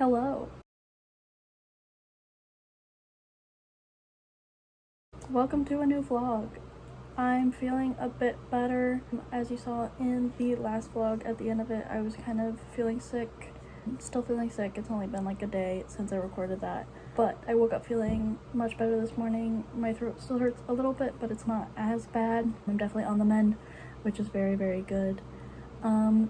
Hello. Welcome to a new vlog. I'm feeling a bit better. As you saw in the last vlog, at the end of it, I was kind of feeling sick. Still feeling sick. It's only been like a day since I recorded that. But I woke up feeling much better this morning. My throat still hurts a little bit, but it's not as bad. I'm definitely on the mend, which is very, very good.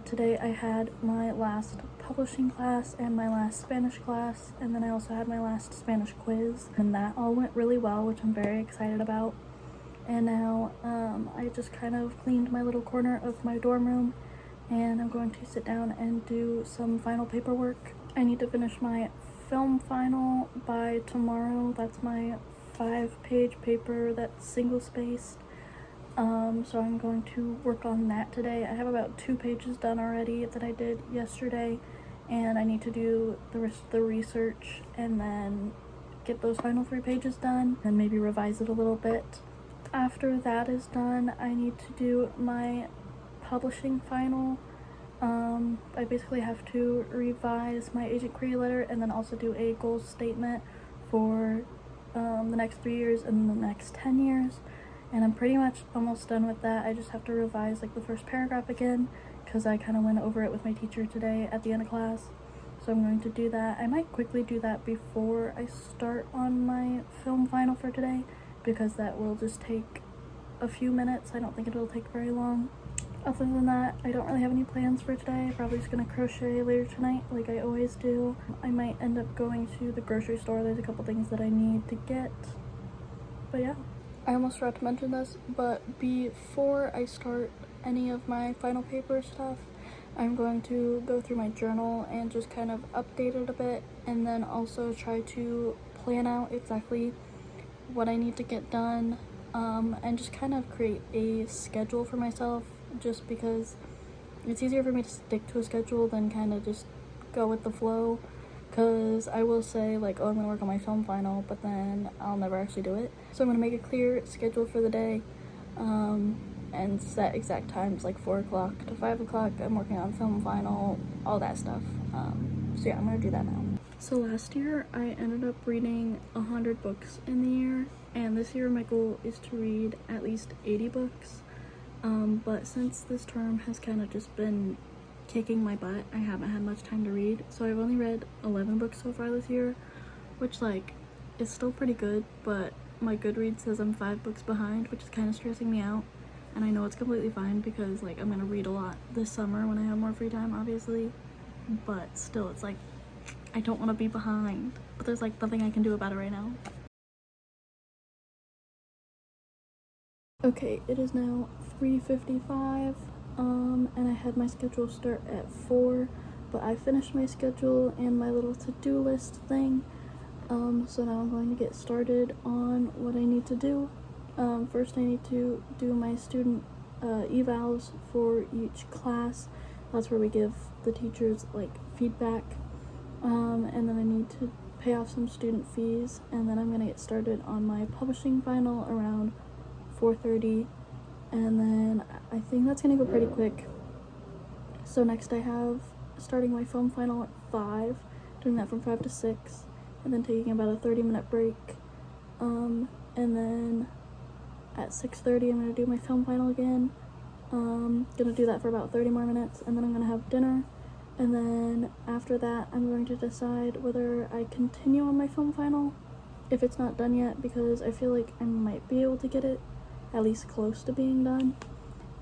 Today I had my last publishing class and my last Spanish class, and then I also had my last Spanish quiz, and that all went really well, which I'm very excited about. And now I just kind of cleaned my little corner of my dorm room, and I'm going to sit down and do some final paperwork. I need to finish my film final by tomorrow. That's my 5-page paper that's single-spaced. So I'm going to work on that today. I have about 2 pages done already that I did yesterday, and I need to do the rest of the research and then get those final 3 pages done and maybe revise it a little bit. After that is done, I need to do my publishing final. I basically have to revise my agent query letter and then also do a goals statement for the next 3 years and the next 10 years. And I'm pretty much almost done with that. I just have to revise like the first paragraph again because I kind of went over it with my teacher today at the end of class. So I'm going to do that. I might quickly do that before I start on my film final for today because that will just take a few minutes. I don't think it'll take very long. Other than that, I don't really have any plans for today. I'm probably just gonna crochet later tonight like I always do. I might end up going to the grocery store. There's a couple things that I need to get. But yeah. I almost forgot to mention this, but before I start any of my final paper stuff, I'm going to go through my journal and just kind of update it a bit, and then also try to plan out exactly what I need to get done, and just kind of create a schedule for myself, just because it's easier for me to stick to a schedule than kind of just go with the flow. Because I will say like, oh, I'm gonna work on my film final, but then I'll never actually do it. So I'm gonna make a clear schedule for the day, and set exact times, like 4 o'clock to 5 o'clock. I'm working on film final, all that stuff. So yeah, I'm gonna do that now. So last year I ended up reading 100 books in the year, and this year my goal is to read at least 80 books. But since this term has kind of just been kicking my butt, I haven't had much time to read, so I've only read 11 books so far this year, which like is still pretty good, but my Goodreads says I'm 5 books behind, which is kind of stressing me out. And I know it's completely fine because like I'm gonna read a lot this summer when I have more free time, obviously, but still it's like I don't want to be behind, but there's like nothing I can do about it right now. Okay, it is now 3:55, and I had my schedule start at 4, but I finished my schedule and my little to-do list thing, so now I'm going to get started on what I need to do. First I need to do my student evals for each class. That's where we give the teachers like feedback, and then I need to pay off some student fees, and then I'm gonna get started on my publishing final around 4:30, and then I think that's gonna go pretty quick. So next I have starting my film final at 5, doing that from 5 to 6, and then taking about a 30-minute break, and then at 6:30 I'm gonna do my film final again. Gonna do that for about 30 more minutes, and then I'm gonna have dinner, and then after that I'm going to decide whether I continue on my film final if it's not done yet, because I feel like I might be able to get it at least close to being done.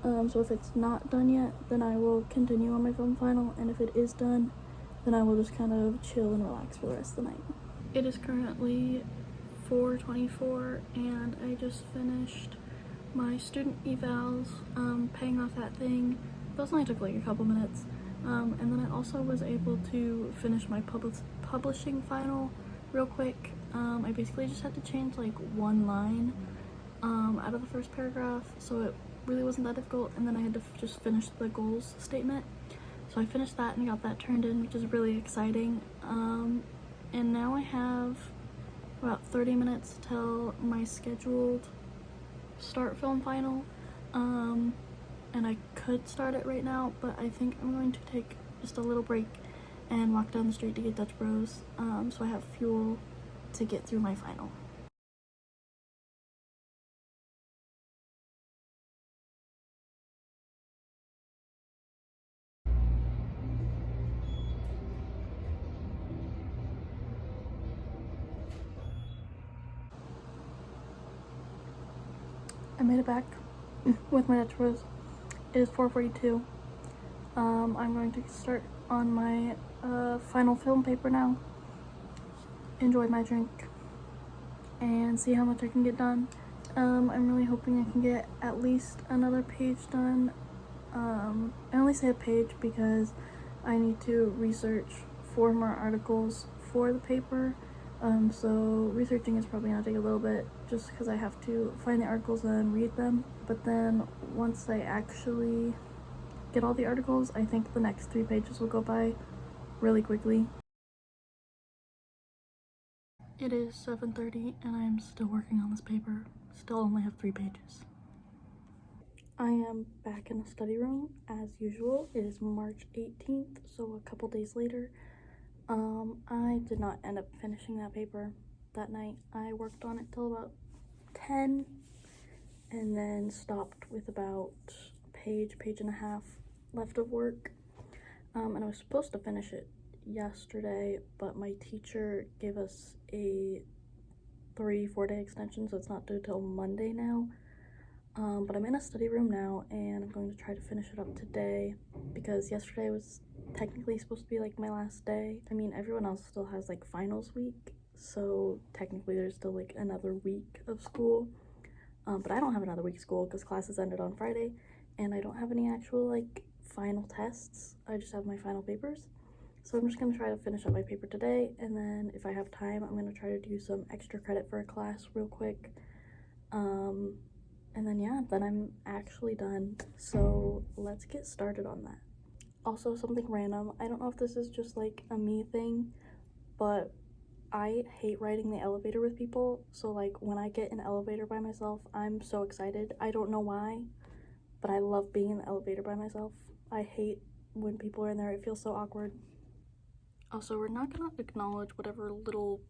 So if it's not done yet, then I will continue on my film final, and if it is done, then I will just kind of chill and relax for the rest of the night. It is currently 4:24, and I just finished my student evals, paying off that thing. Those only took like a couple minutes, and then I also was able to finish my publishing final real quick. I basically just had to change like one line out of the first paragraph, so it really wasn't that difficult, and then I had to just finish the goals statement. So I finished that and got that turned in, which is really exciting. And now I have about 30 minutes till my scheduled start film final, and I could start it right now, but I think I'm going to take just a little break and walk down the street to get Dutch Bros, so I have fuel to get through my final. I made it back with my Dutch Bros. It is 4:42. I'm going to start on my final film paper now. Enjoy my drink and see how much I can get done. I'm really hoping I can get at least another page done. I only say a page because I need to research 4 more articles for the paper. So researching is probably gonna take a little bit just because I have to find the articles and read them. But then once I actually get all the articles, I think the next 3 pages will go by really quickly. It is 7:30 and I am still working on this paper. Still only have 3 pages. I am back in the study room as usual. It is March 18th, so a couple days later. I did not end up finishing that paper that night. I worked on it till about 10 and then stopped with about a page and a half left of work. And I was supposed to finish it yesterday, but my teacher gave us a 3-4 day extension, so it's not due till Monday now. But I'm in a study room now and I'm going to try to finish it up today because yesterday was technically supposed to be like my last day. I mean, everyone else still has like finals week, so technically there's still like another week of school. But I don't have another week of school because classes ended on Friday and I don't have any actual like final tests. I just have my final papers. So I'm just gonna try to finish up my paper today, and then if I have time, I'm gonna try to do some extra credit for a class real quick. And then yeah, then I'm actually done. So let's get started on that. Also, something random. I don't know if this is just like a me thing, but I hate riding the elevator with people. So like when I get in an elevator by myself, I'm so excited. I don't know why, but I love being in the elevator by myself. I hate when people are in there. It feels so awkward. Also, we're not gonna acknowledge whatever little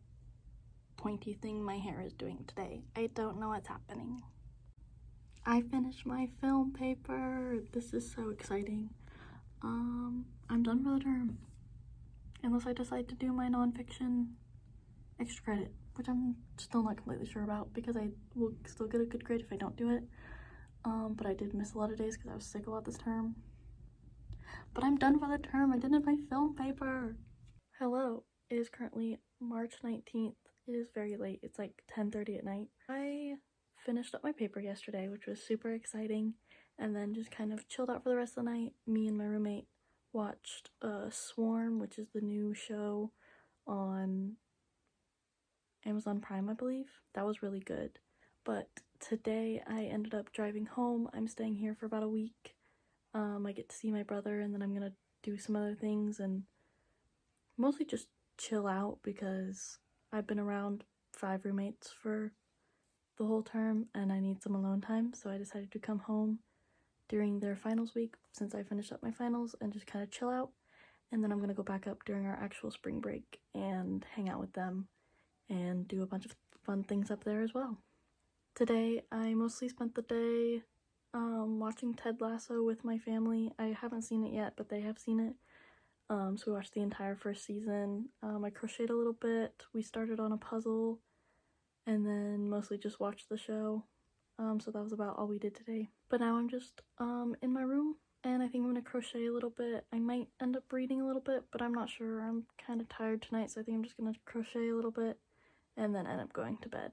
pointy thing my hair is doing today. I don't know what's happening. I finished my film paper. This is so exciting. I'm done for the term. Unless I decide to do my nonfiction extra credit, which I'm still not completely sure about because I will still get a good grade if I don't do it. But I did miss a lot of days because I was sick a lot this term. But I'm done for the term. I did my film paper. Hello. It is currently March 19th. It is very late. It's like 10:30 at night. I finished up my paper yesterday, which was super exciting, and then just kind of chilled out for the rest of the night. Me and my roommate watched Swarm, which is the new show on Amazon Prime, I believe. That was really good. But today I ended up driving home. I'm staying here for about a week. I get to see my brother, and then I'm gonna do some other things and mostly just chill out because I've been around 5 roommates for the whole term and I need some alone time, so I decided to come home during their finals week since I finished up my finals and just kind of chill out. And then I'm gonna go back up during our actual spring break and hang out with them and do a bunch of fun things up there as well. Today I mostly spent the day watching Ted Lasso with my family. I haven't seen it yet, but they have seen it. So we watched the entire first season. I crocheted a little bit. We started on a puzzle and then mostly just watched the show. So that was about all we did today. But now I'm just in my room and I think I'm gonna crochet a little bit. I might end up reading a little bit, but I'm not sure. I'm kind of tired tonight, so I think I'm just gonna crochet a little bit and then end up going to bed.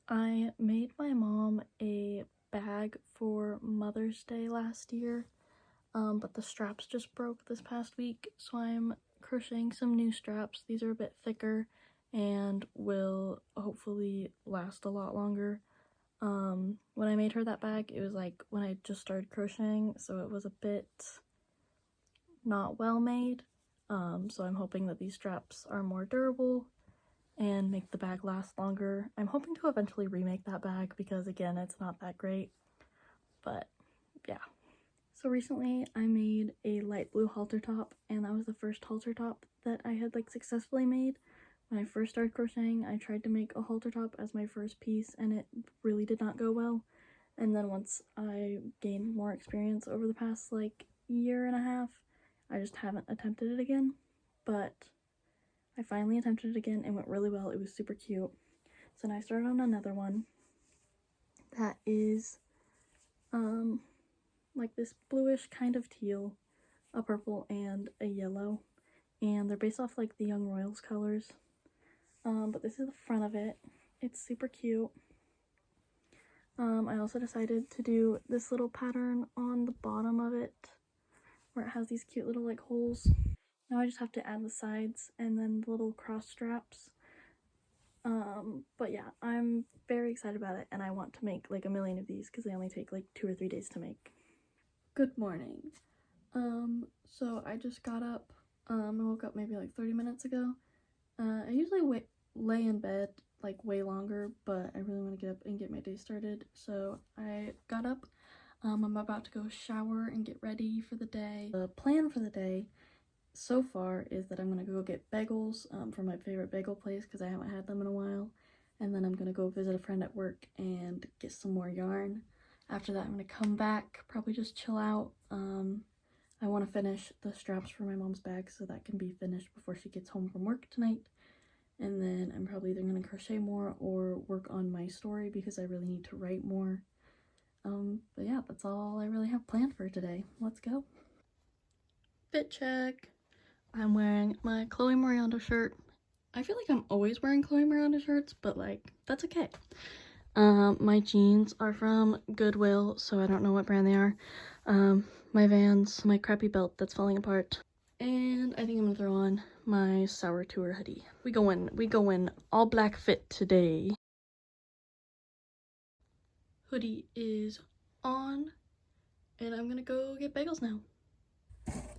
I made my mom a bag for Mother's Day last year, but the straps just broke this past week, so I'm crocheting some new straps. These are a bit thicker and will hopefully last a lot longer. When I made her that bag, it was like when I just started crocheting, so it was a bit not well made. So I'm hoping that these straps are more durable and make the bag last longer. I'm hoping to eventually remake that bag because again, it's not that great, but yeah. So recently I made a light blue halter top, and that was the first halter top that I had like successfully made. When I first started crocheting, I tried to make a halter top as my first piece and it really did not go well. And then once I gained more experience over the past like year and a half, I just haven't attempted it again. But I finally attempted it again and went really well. It was super cute. So now I started on another one that is like this bluish kind of teal, a purple and a yellow, and they're based off like the Young Royals colors. But this is the front of it. It's super cute. I also decided to do this little pattern on the bottom of it where it has these cute little like holes. Now I just have to add the sides and then the little cross straps. But yeah, I'm very excited about it and I want to make like a million of these because they only take like 2 or 3 days to make. Good morning. So I just got up. I woke up maybe like 30 minutes ago. I usually lay in bed like way longer, but I really want to get up and get my day started. So I got up. I'm about to go shower and get ready for the day. The plan for the day so far is that I'm gonna go get bagels from my favorite bagel place because I haven't had them in a while. And then I'm gonna go visit a friend at work and get some more yarn. After that, I'm gonna come back, probably just chill out. I want to finish the straps for my mom's bag so that can be finished before she gets home from work tonight. And then I'm probably either going to crochet more or work on my story because I really need to write more. But yeah, that's all I really have planned for today. Let's go. Fit check. I'm wearing my Chloe Moriando shirt. I feel like I'm always wearing Chloe Moriando shirts, but like, that's okay. My jeans are from Goodwill, so I don't know what brand they are. My Vans, my crappy belt that's falling apart. And I think I'm gonna throw on my Sour Tour hoodie. We going all black fit today. Hoodie is on, and I'm gonna go get bagels now.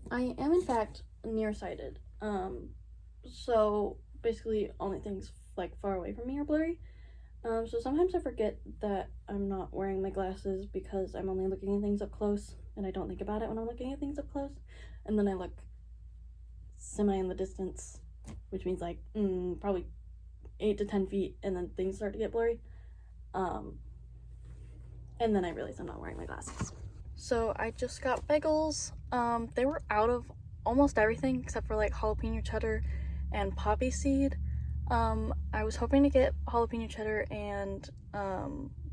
I am in fact nearsighted. So basically only things like far away from me are blurry. So sometimes I forget that I'm not wearing my glasses because I'm only looking at things up close and I don't think about it when I'm looking at things up close. And then I look semi in the distance, which means like probably 8 to 10 feet, and then things start to get blurry. And then I realize I'm not wearing my glasses. So I just got bagels. They were out of almost everything except for like jalapeno cheddar and poppy seed. I was hoping to get jalapeno cheddar and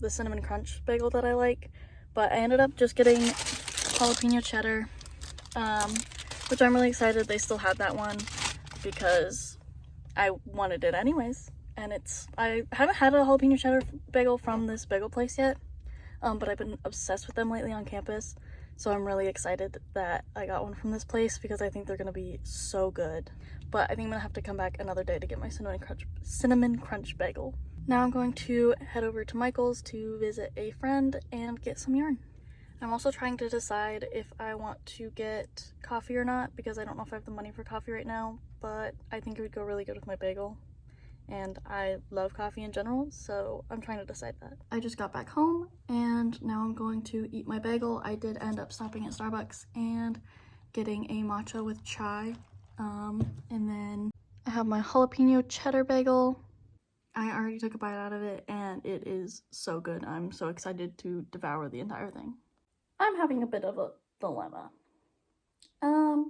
the cinnamon crunch bagel that I like, but I ended up just getting jalapeno cheddar, which I'm really excited they still had that one because I wanted it anyways. And I haven't had a jalapeno cheddar bagel from this bagel place yet, but I've been obsessed with them lately on campus. So I'm really excited that I got one from this place because I think they're gonna be so good. But I think I'm gonna have to come back another day to get my cinnamon crunch bagel. Now I'm going to head over to Michael's to visit a friend and get some yarn. I'm also trying to decide if I want to get coffee or not because I don't know if I have the money for coffee right now, but I think it would go really good with my bagel. And I love coffee in general, so I'm trying to decide that. I just got back home and now I'm going to eat my bagel. I did end up stopping at Starbucks and getting a matcha with chai. And then I have my jalapeno cheddar bagel. I already took a bite out of it and it is so good. I'm so excited to devour the entire thing. I'm having a bit of a dilemma. So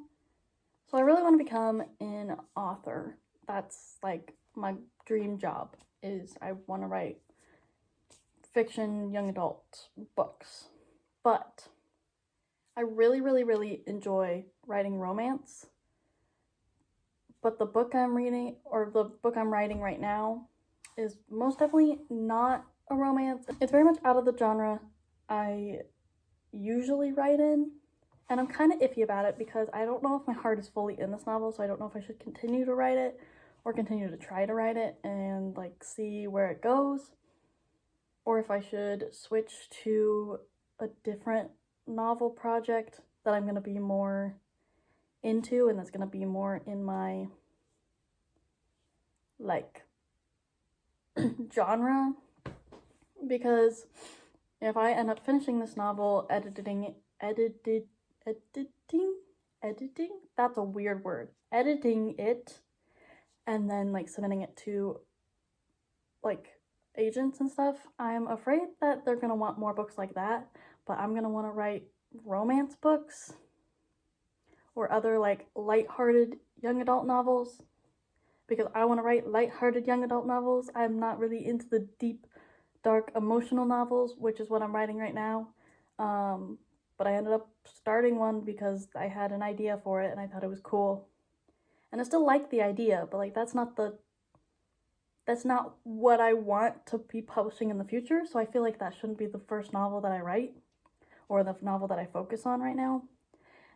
I really want to become an author. That's like my dream job. Is I want to write fiction young adult books. But I really enjoy writing romance. But the book I'm reading, or the book I'm writing right now, is most definitely not a romance. It's very much out of the genre I usually write in. And I'm kind of iffy about it because I don't know if my heart is fully in this novel, so I don't know if I should continue to write it or continue to try to write it and like see where it goes, or if I should switch to a different novel project that I'm going to be more into and that's going to be more in my like genre. Because if I end up finishing this novel, editing editing, that's a weird word, editing it and then like submitting it to like agents and stuff. I'm afraid that they're gonna want more books like that, but I'm gonna want to write romance books or other like light-hearted young adult novels, because I want to write light-hearted young adult novels. I'm not really into the deep, dark, emotional novels, which is what I'm writing right now. But I ended up starting one because I had an idea for it and I thought it was cool. And I still like the idea, but like that's not what I want to be publishing in the future. So I feel like that shouldn't be the first novel that I write or the novel that I focus on right now.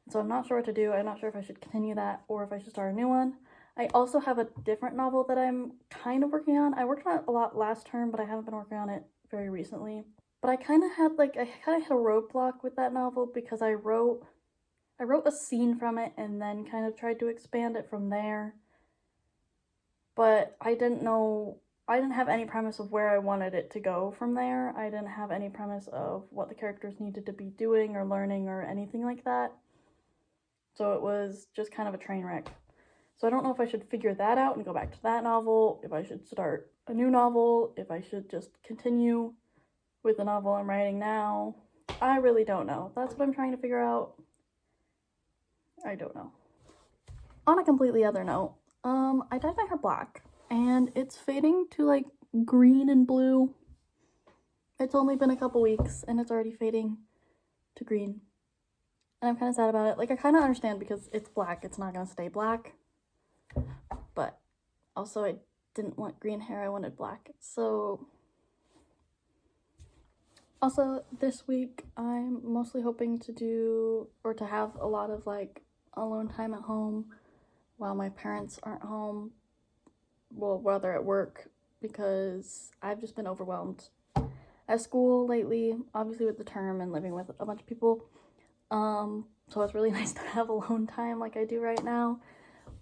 So I'm not sure what to do. I'm not sure if I should continue that or if I should start a new one. I also have a different novel that I'm kind of working on. I worked on it a lot last term, but I haven't been working on it very recently. But I kind of had a roadblock with that novel because I wrote a scene from it and then kind of tried to expand it from there. But I didn't have any premise of where I wanted it to go from there. I didn't have any premise of what the characters needed to be doing or learning or anything like that. So it was just kind of a train wreck. So I don't know if I should figure that out and go back to that novel, if I should start a new novel, if I should just continue with the novel I'm writing now. I really don't know. That's what I'm trying to figure out. I don't know. On a completely other note, I dyed my hair black and it's fading to like green and blue. It's only been a couple weeks and it's already fading to green. And I'm kind of sad about it. Like, I kind of understand because it's black, it's not gonna stay black. But also I didn't want green hair, I wanted black. So also this week I'm mostly hoping to do or to have a lot of like alone time at home while my parents aren't home, well, while they're at work, because I've just been overwhelmed at school lately, obviously with the term and living with a bunch of people. So it's really nice to have alone time like I do right now.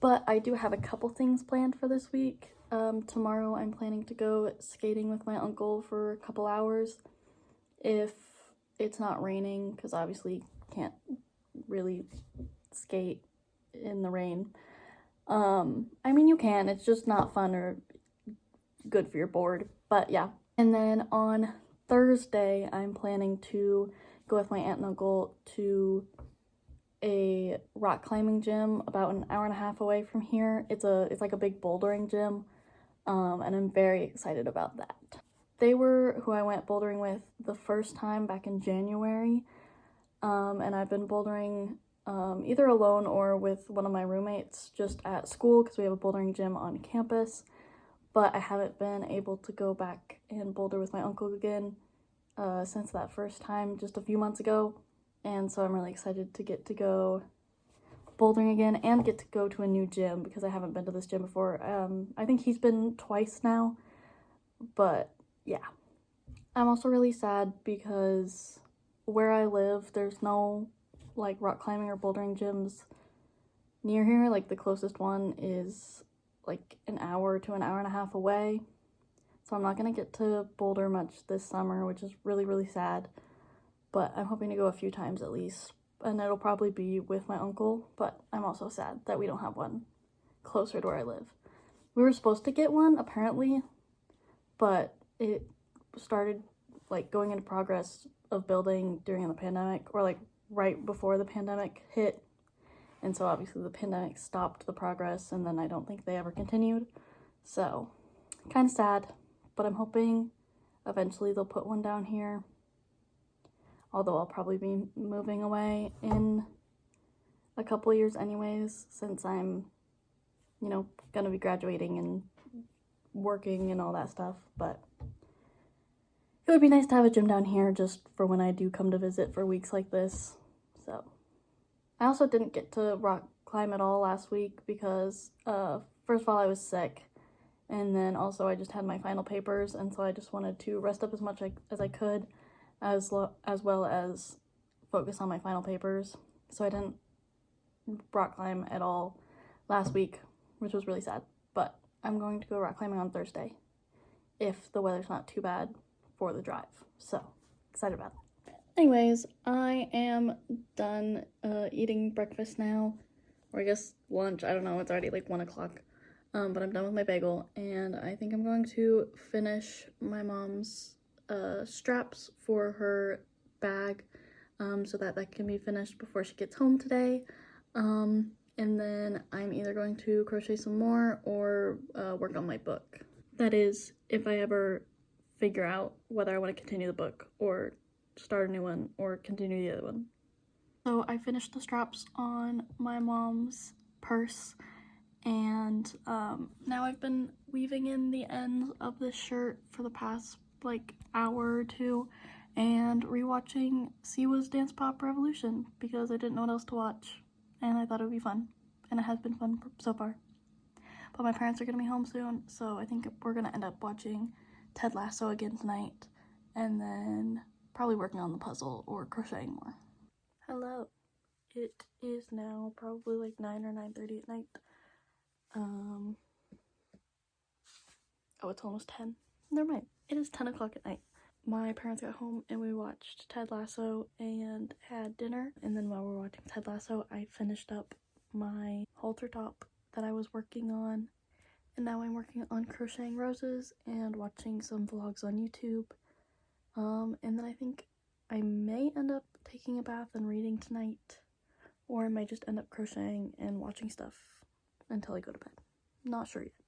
But I do have a couple things planned for this week. Tomorrow I'm planning to go skating with my uncle for a couple hours if it's not raining, because obviously can't really skate in the rain. I mean, you can, it's just not fun or good for your board, but yeah. And then on Thursday, I'm planning to go with my aunt and uncle to a rock climbing gym about an hour and a half away from here. It's like a big bouldering gym, and I'm very excited about that. They were who I went bouldering with the first time back in January, and I've been bouldering either alone or with one of my roommates just at school because we have a bouldering gym on campus. But I haven't been able to go back and boulder with my uncle again since that first time just a few months ago. And so I'm really excited to get to go bouldering again and get to go to a new gym because I haven't been to this gym before. I think he's been twice now, but yeah. I'm also really sad because where I live, there's no like rock climbing or bouldering gyms near here. Like the closest one is like an hour to an hour and a half away. So I'm not gonna get to boulder much this summer, which is really, really sad. But I'm hoping to go a few times at least. And it'll probably be with my uncle, but I'm also sad that we don't have one closer to where I live. We were supposed to get one, apparently, but it started like going into progress of building during the pandemic, or like right before the pandemic hit. And so obviously the pandemic stopped the progress, and then I don't think they ever continued. So kind of sad, but I'm hoping eventually they'll put one down here. Although I'll probably be moving away in a couple years anyways, since I'm, you know, gonna be graduating and working and all that stuff. But it would be nice to have a gym down here just for when I do come to visit for weeks like this. So I also didn't get to rock climb at all last week because first of all I was sick, and then also I just had my final papers, and so I just wanted to rest up as much as I could, as well as focus on my final papers. So I didn't rock climb at all last week, which was really sad. But I'm going to go rock climbing on Thursday if the weather's not too bad for the drive. So excited about that. Anyways, I am done eating breakfast now, or I guess lunch. I don't know, it's already like 1 o'clock. But I'm done with my bagel, and I think I'm going to finish my mom's straps for her bag, so that can be finished before she gets home today. And then I'm either going to crochet some more or work on my book. That is, if I ever figure out whether I want to continue the book or start a new one or continue the other one. So I finished the straps on my mom's purse, and now I've been weaving in the ends of this shirt for the past like hour or two and rewatching Siwa's Dance Pop Revolution because I didn't know what else to watch, and I thought it would be fun, and it has been fun so far. But my parents are gonna be home soon, so I think we're gonna end up watching Ted Lasso again tonight, and then probably working on the puzzle or crocheting more. Hello. It is now probably like 9 or 9:30 at night. Oh, it's almost 10. Never mind. It is 10 o'clock at night. My parents got home and we watched Ted Lasso and had dinner. And then while we were watching Ted Lasso, I finished up my halter top that I was working on. And now I'm working on crocheting roses and watching some vlogs on YouTube. And then I think I may end up taking a bath and reading tonight. Or I might just end up crocheting and watching stuff until I go to bed. Not sure yet.